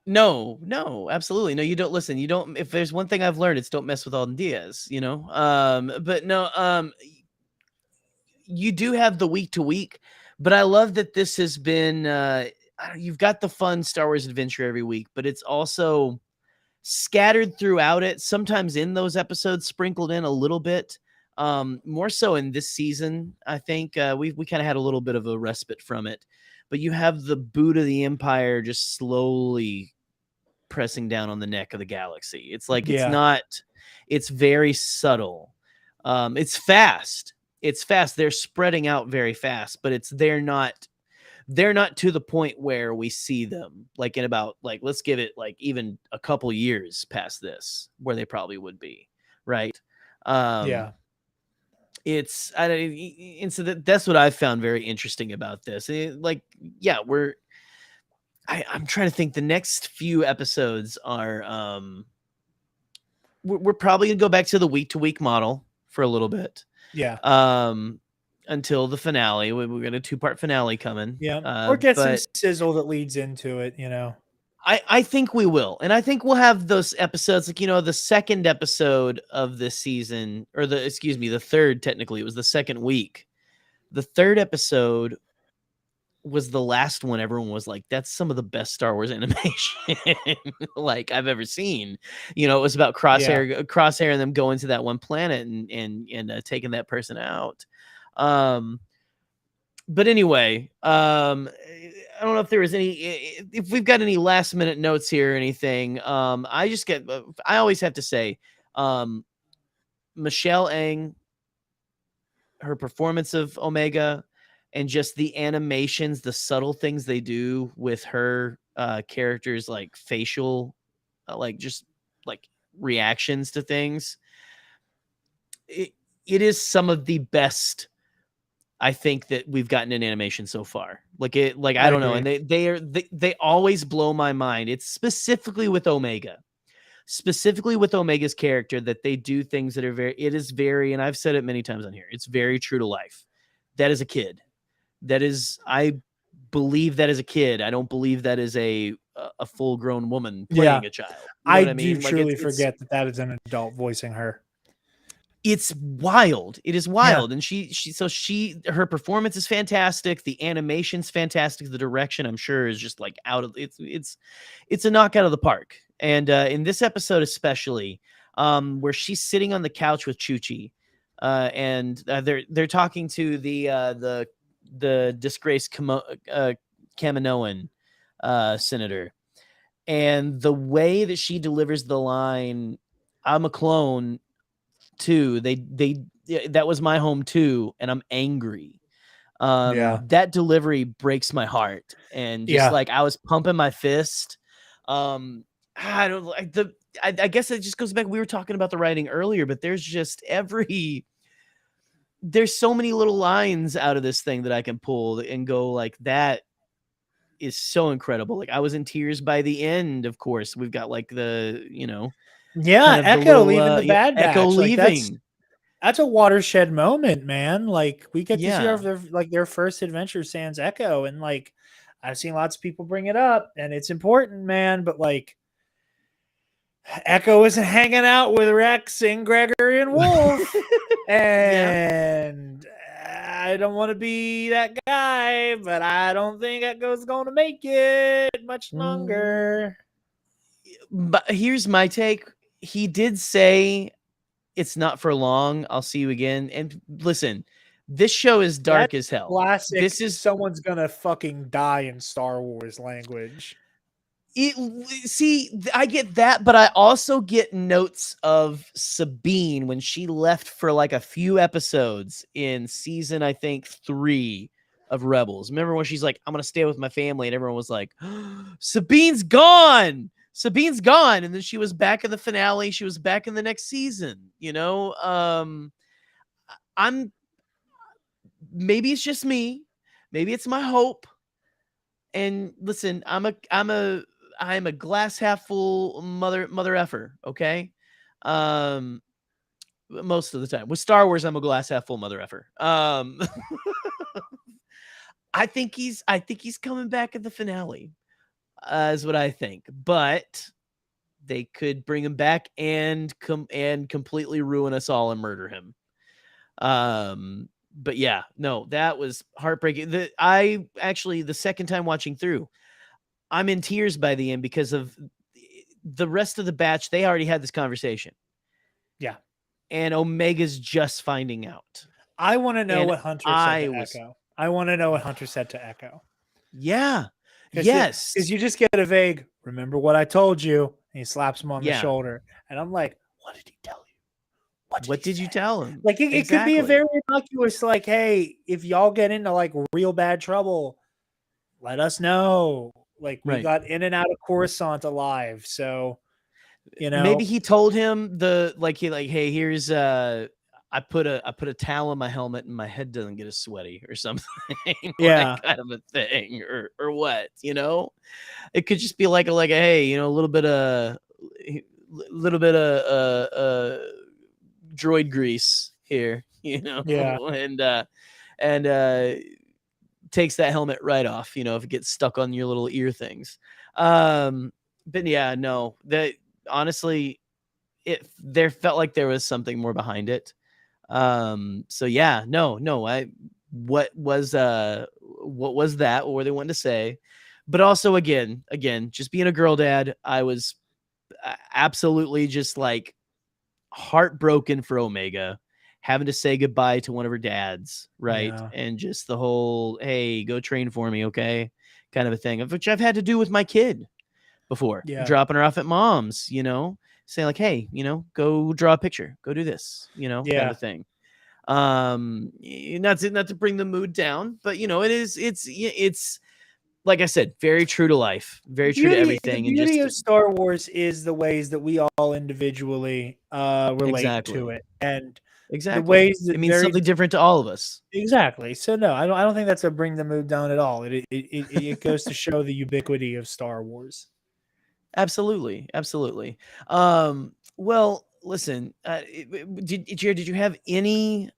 No, absolutely. No, you don't listen. You don't. If there's one thing I've learned, it's don't mess with Alden Diaz, you know? But no, you do have the week to week, but I love that this has been, you've got the fun Star Wars adventure every week, but it's also scattered throughout it. Sometimes in those episodes, sprinkled in a little bit, more so in this season. I think we kind of had a little bit of a respite from it, but you have the boot of the Empire just slowly pressing down on the neck of the galaxy. It's like, it's not, It's very subtle. It's fast. It's fast. They're spreading out very fast, but they're not to the point where we see them like in about like, let's give it like even a couple years past this where they probably would be, right? Yeah. It's and so that's what I found very interesting about this. Like, yeah, I'm trying to think. The next few episodes are we're probably gonna go back to the week-to-week model for a little bit. Yeah. Until the finale. We got a 2-part finale coming. Yeah. Or get some but sizzle that leads into it, you know. I think we will. And I think we'll have those episodes, like, the second episode of this season, or the third, technically. It was the second week. The third episode was the last one. Everyone was like, that's some of the best Star Wars animation like I've ever seen. It was about Crosshair and them going to that one planet and taking that person out. But anyway, I don't know if there was if we've got any last minute notes here or anything. I always have to say, Michelle Ang, her performance of Omega, and just the animations, the subtle things they do with her characters, like facial, just like reactions to things. It is some of the best, I think, that we've gotten in animation so far. I don't know. And they always blow my mind. It's specifically with Omega's character that they do things that are and I've said it many times on here, it's very true to life. That is a kid. I believe that is a kid. I don't believe that is a full grown woman playing a child. You know what I mean? Truly forget that is an adult voicing her. It's wild. It is wild. Yeah. And her performance is fantastic. The animation's fantastic. The direction, I'm sure, is just like it's a knockout of the park. And in this episode especially, where she's sitting on the couch with Chuchi, and they're talking to the disgraced Kaminoan senator, and the way that she delivers the line, "I'm a clone too. That was my home too, and I'm angry." That delivery breaks my heart, and just like I was pumping my fist. I don't like I guess it just goes back. We were talking about the writing earlier, but there's so many little lines out of this thing that I can pull and go like, that is so incredible. Like, I was in tears by the end. Of course, we've got like the Echo leaving the Bad Batch. Echo leaving. That's a watershed moment, man. Like, we get to see their first adventure sans Echo, and like I've seen lots of people bring it up, and it's important, man. But like, Echo isn't hanging out with Rex and Gregory and Wolf, and I don't want to be that guy, but I don't think Echo's going to make it much longer. But here's my take. He did say, "It's not for long. I'll see you again." And listen, this show is dark as hell. Classic. This is someone's gonna fucking die in Star Wars language. I get that, but I also get notes of Sabine when she left for like a few episodes in season, I think, 3 of Rebels. Remember when she's like, "I'm gonna stay with my family," and everyone was like, "Sabine's gone. Sabine's gone." And then she was back in the finale. She was back in the next season. Maybe it's just me. Maybe it's my hope. And listen, I'm a glass half full mother effer, okay? Most of the time. With Star Wars, I'm a glass half full mother effer. I think he's coming back at the finale, is what I think. But they could bring him back and completely ruin us all and murder him. But yeah, no, that was heartbreaking. The second time watching through, I'm in tears by the end because of the rest of the batch. They already had this conversation. Yeah. And Omega's just finding out. I want to know what Hunter said to Echo. I want to know what Hunter said to Echo. Yeah. Yes. Because you just get a vague, "Remember what I told you?" And he slaps him on the shoulder. And I'm like, what did he tell you? What did you tell him? Like it could be a very innocuous, like, hey, if y'all get into like real bad trouble, let us know. Like we Right. got in and out of Coruscant alive, so you know. Maybe he told him hey, here's I put a towel on my helmet and my head doesn't get as sweaty or something. Yeah. Like kind of a thing or what, you know? It could just be like a hey, you know, a little bit of droid grease here, you know. Yeah. and takes that helmet right off, you know, if it gets stuck on your little ear things. But yeah, no, that honestly, there felt like there was something more behind it. So yeah, no, what was that? What were they wanting to say? But also again, just being a girl dad, I was absolutely just like heartbroken for Omega having to say goodbye to one of her dads, right? Yeah. And just the whole, hey, go train for me, okay? Kind of a thing, of which I've had to do with my kid before, Yeah. dropping her off at mom's, you know, saying like, hey, you know, go draw a picture, go do this, you know, kind of a thing. Not to bring the mood down, but you know, it's like I said, very true to life, very true to everything. The beauty of Star Wars is the ways that we all individually relate to it, and the ways that it means something different to all of us. Exactly. So no, I don't think that's a bring the mood down at all. It goes to show the ubiquity of Star Wars. Absolutely. Well, listen, Jared, did you have any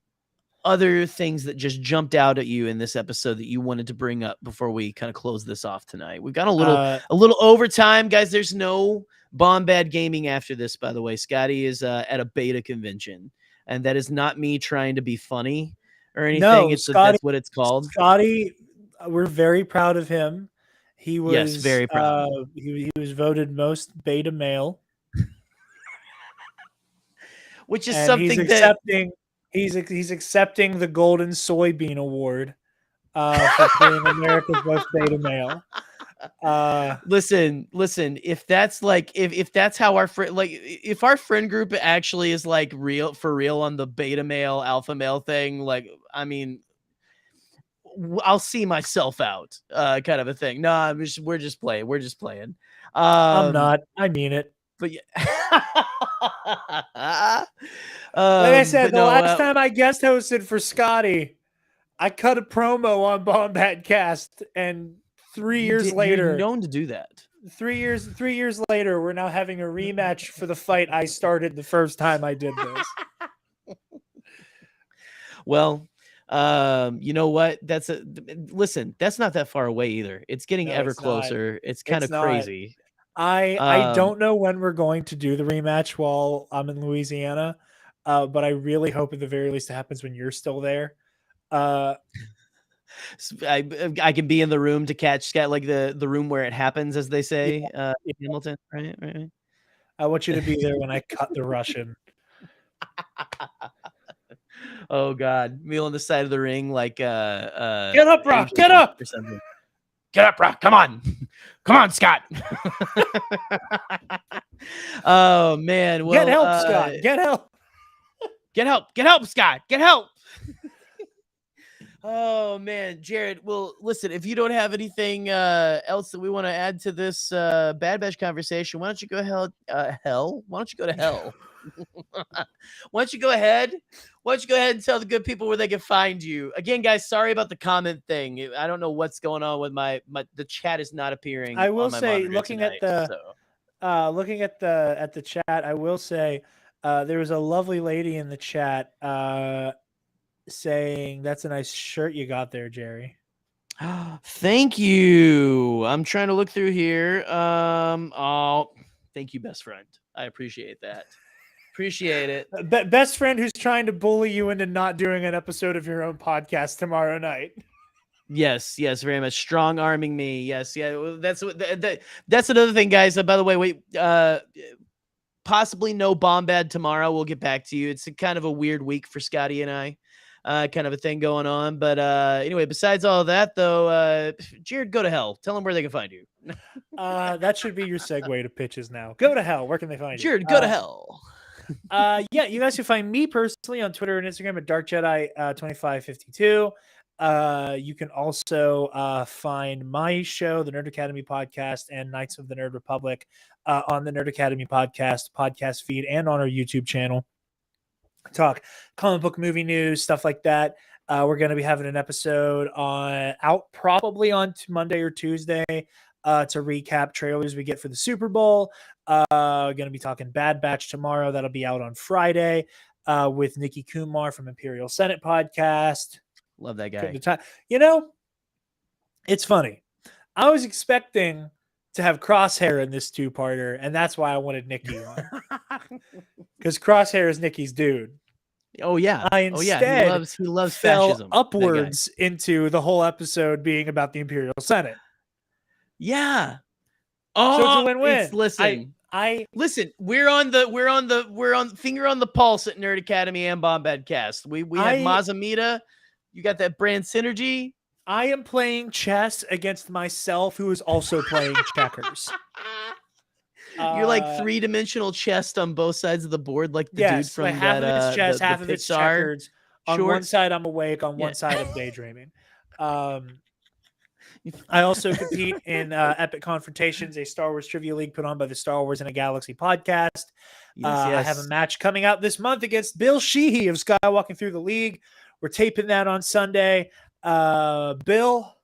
other things that just jumped out at you in this episode that you wanted to bring up before we kind of close this off tonight? We've got a little overtime, guys. There's no Bombad Gaming after this, by the way. Scotty is at a beta convention, and that is not me trying to be funny or anything. No, that's what it's called. Scotty, we're very proud of him. He was very proud. He was voted most beta male, which is and something he's accepting the Golden Soybean Award for being America's most beta male. Listen, if that's like if that's how our friend, like if our friend group actually is like for real on the beta male alpha male thing, like I mean, I'll see myself out, kind of a thing. No, we're just playing. I'm not. I mean it. But yeah. Like I said, the last time I guest hosted for Scotty, I cut a promo on Bombadcast, and 3 years later, you're known to do that. 3 years later, we're now having a rematch for the fight I started the first time I did this. Well, you know what? Listen, that's not that far away either. It's getting ever closer. It's kind of crazy. I don't know when we're going to do the rematch while I'm in Louisiana, but I really hope at the very least it happens when you're still there. I can be in the room to catch Scott, like the room where it happens, as they say, in Hamilton, right? I want you to be there when I cut the Russian. Oh God, me on the side of the ring, like get up, Brock, get up, or something. Get up, Brock, come on, Scott. Oh man, well, get help, Scott, get help, Scott, get help. Oh man, Jared. Well, listen, if you don't have anything else that we want to add to this Bad Batch conversation, why don't you go hell? Why don't you go to hell? Why don't you go ahead and tell the good people where they can find you? Again, guys, sorry about the comment thing. I don't know what's going on with the chat is not appearing. I will on my say, monitor looking tonight, at the chat, I will say there was a lovely lady in the chat saying that's a nice shirt you got there, Jerry. Thank you. I'm trying to look through here. Oh, thank you, best friend. I appreciate that. Appreciate it. Best friend who's trying to bully you into not doing an episode of your own podcast tomorrow night. Yes, very much. Strong arming me. Yes, yeah. That's another thing, guys. By the way, wait. Possibly no Bombad tomorrow. We'll get back to you. It's kind of a weird week for Scotty and I. Kind of a thing going on. But anyway, besides all of that, though, Jared, go to hell. Tell them where they can find you. That should be your segue to pitches now. Go to hell. Where can they find you? Jared, go to hell. Yeah, you guys can find me personally on Twitter and Instagram at DarkJedi2552. You can also find my show, the Nerd Academy podcast, and Knights of the Nerd Republic on the Nerd Academy podcast feed, and on our YouTube channel. Talk comic book movie news, stuff like that. We're going to be having an episode out probably on Monday or Tuesday to recap trailers we get for the Super Bowl. Going to be talking Bad Batch tomorrow. That'll be out on Friday with Nikki Kumar from Imperial Senate podcast. Love that guy. You know, it's funny. I was expecting to have Crosshair in this two-parter, and that's why I wanted Nikki on. Because Crosshair is Nikki's dude. Oh yeah. I instead he loves fell fascism. upwards into the whole episode being about the Imperial Senate. Yeah. So it's a win-win. Listen. I listen, we're on finger on the pulse at Nerd Academy and Bombadcast. We had Mazamita. You got that brand synergy. I am playing chess against myself, who is also playing checkers. You're like three-dimensional chess on both sides of the board, like the dude from half of it's chess, half of it's checkers. On one side, I'm awake. On one side, I'm daydreaming. I also compete in Epic Confrontations, a Star Wars trivia league put on by the Star Wars in a Galaxy podcast. I have a match coming out this month against Bill Sheehy of Skywalking Through the League. We're taping that on Sunday. Bill,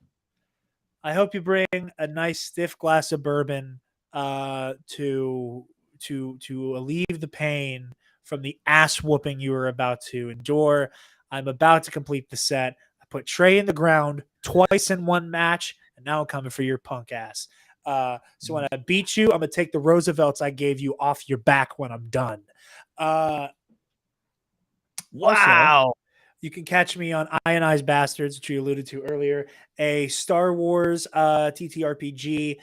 I hope you bring a nice stiff glass of bourbon to alleviate the pain from the ass whooping you are about to endure. I'm about to complete the set. I put Trey in the ground twice in one match, and now I'm coming for your punk ass. So when I beat you, I'm going to take the Roosevelts I gave you off your back when I'm done. Wow. Also, you can catch me on Ionized Bastards, which you alluded to earlier, a Star Wars TTRPG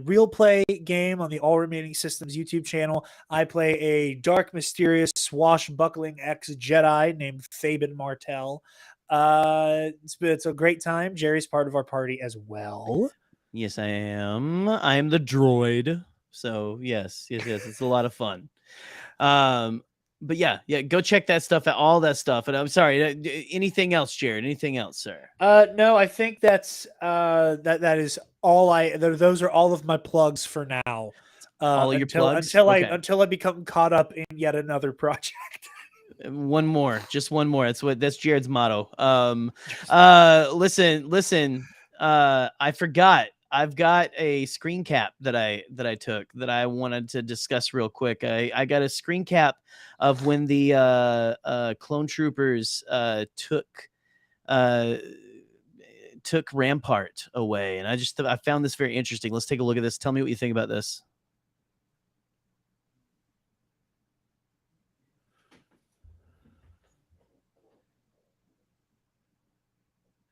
real play game on the All Remaining Systems YouTube channel. I play a dark, mysterious, swashbuckling ex-Jedi named Fabin Martell. It's a great time. Jerry's part of our party as well. Yes, I am. I am the droid. So yes, it's a lot of fun. But yeah, go check that stuff out, all that stuff. And I'm sorry, anything else, Jared? Anything else, sir? No, I think that's that is all those are all of my plugs for now. All of your plugs? Until I become caught up in yet another project. One more, just one more. That's Jared's motto. Listen, I forgot. I've got a screen cap that I took that I wanted to discuss real quick. I got a screen cap of when the clone troopers took Rampart away, and I found this very interesting. Let's take a look at this. Tell me what you think about this.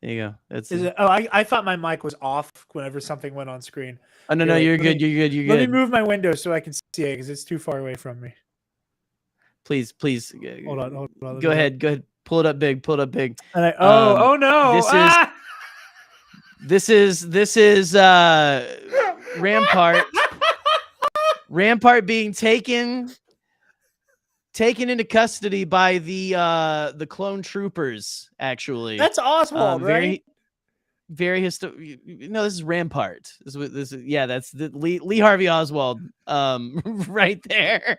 There you go. I thought my mic was off whenever something went on screen. Oh no, you're good. You're good. Let me move my window so I can see it because it's too far away from me. Please. Hold on. Go ahead. Pull it up big. And oh no! This is Rampart. Rampart being taken into custody by the clone troopers. Actually, that's Oswald, right? Very No, this is Rampart. This is that's the Lee Harvey Oswald. Right there.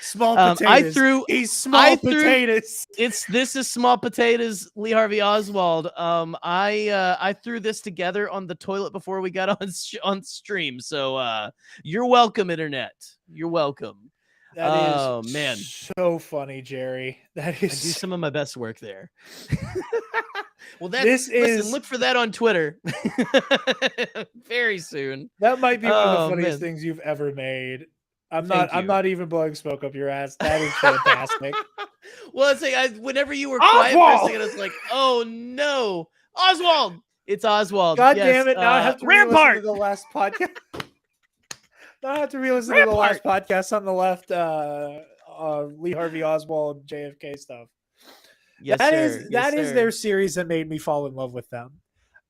Small potatoes. He's small potatoes. This is small potatoes. Lee Harvey Oswald. I threw this together on the toilet before we got on stream. So you're welcome, internet. You're welcome. That is man, so funny, Jerry. That is. I do some of my best work there. Well, listen, look for that on Twitter very soon. That might be one of the funniest things you've ever made. I'm not even blowing smoke up your ass. That is fantastic. Well, it's like whenever you were quiet for a second, I was like, "Oh no, Oswald! It's Oswald." God damn it! Now I have to Rampart to the last podcast. Now I have to re-listen to the last podcast on the left. Lee Harvey Oswald JFK stuff. Yes, that is their series that made me fall in love with them.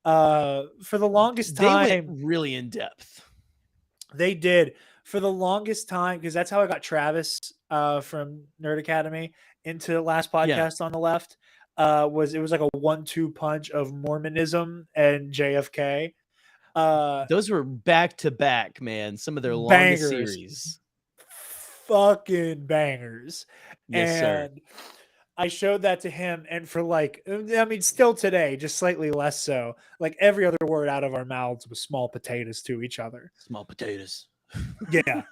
For the longest time, they went really in depth. They did, for the longest time, because that's how I got Travis from Nerd Academy into Last Yeah. Podcast on the Left. It was like a 1-2 punch of Mormonism and JFK. Those were back to back, man. Some of their longest Bangers. series. Fucking bangers. Yes, sir. And I showed that to him, and for like, I mean, still today, just slightly less so. Like every other word out of our mouths was small potatoes to each other. Small potatoes. Yeah.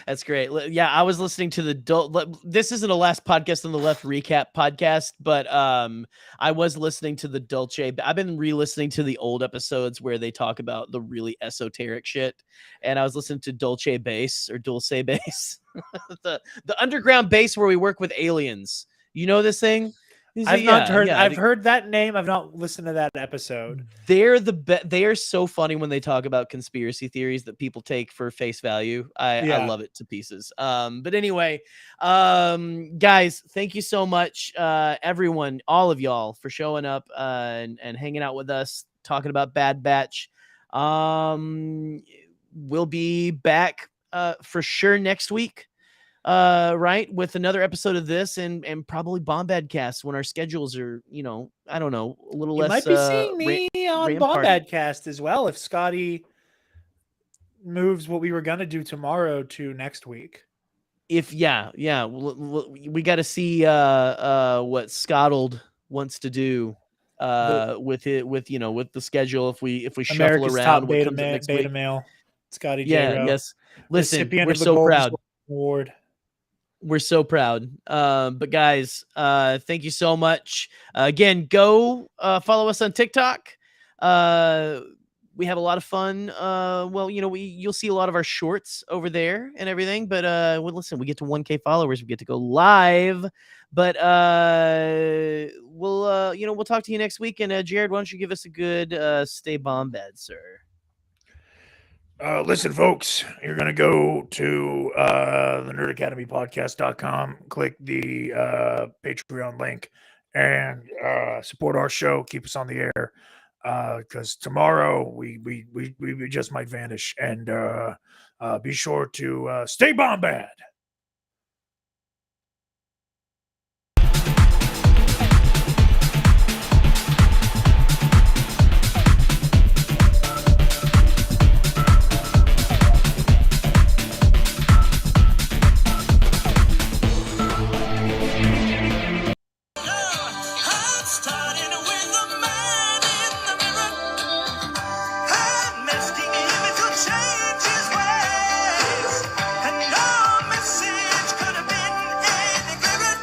That's great. Yeah, I was listening to the this isn't a Last Podcast on the Left recap podcast, but I was listening to the Dolce. I've been re-listening to the old episodes where they talk about the really esoteric shit, and I was listening to Dolce Bass or Dulce Bass, the underground base where we work with aliens. You know this thing? I've not heard. I've heard that name. I've not listened to that episode. They're they are so funny when they talk about conspiracy theories that people take for face value. I love it to pieces. But anyway, guys, thank you so much, everyone, all of y'all, for showing up and hanging out with us, talking about Bad Batch. We'll be back for sure next week. Right, with another episode of this and probably Bombadcast when our schedules are, I don't know, a little less. You might be seeing me on Bombadcast as well if Scotty moves what we were gonna do tomorrow to next week. We got to see what Scottold wants to do with the schedule if we shuffle America's around top what beta, comes up next beta week. male, Scotty Yeah, J-Ro. yes. Listen, Recipient we're of the so Golden proud. Award. We're so proud. But guys, thank you so much. Again, go follow us on TikTok. We have a lot of fun. You'll see a lot of our shorts over there and everything. But listen, we get to 1K followers, we get to go live. But we'll talk to you next week. And Jared, why don't you give us a good stay bombad, sir? Listen, folks, you're going to go to the nerdacademypodcast.com, click the Patreon link, and support our show. Keep us on the air because tomorrow we just might vanish. And be sure to stay bombad. I'm starting with the man in the mirror. I'm asking him to change his ways. And no message could have been any clearer.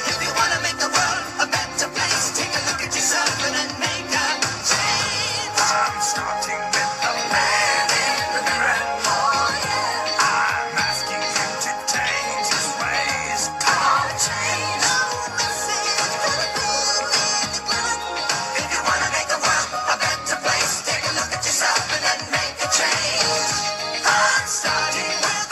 If you want to make the world a better place, take a look at yourself and then make a change. I'm starting with the man in the mirror. Oh yeah. I'm asking him to change his ways. Come on, change. No message could have been any clearer. If you want to make the world a better place, take a look at yourself and then make a change. I'm starting with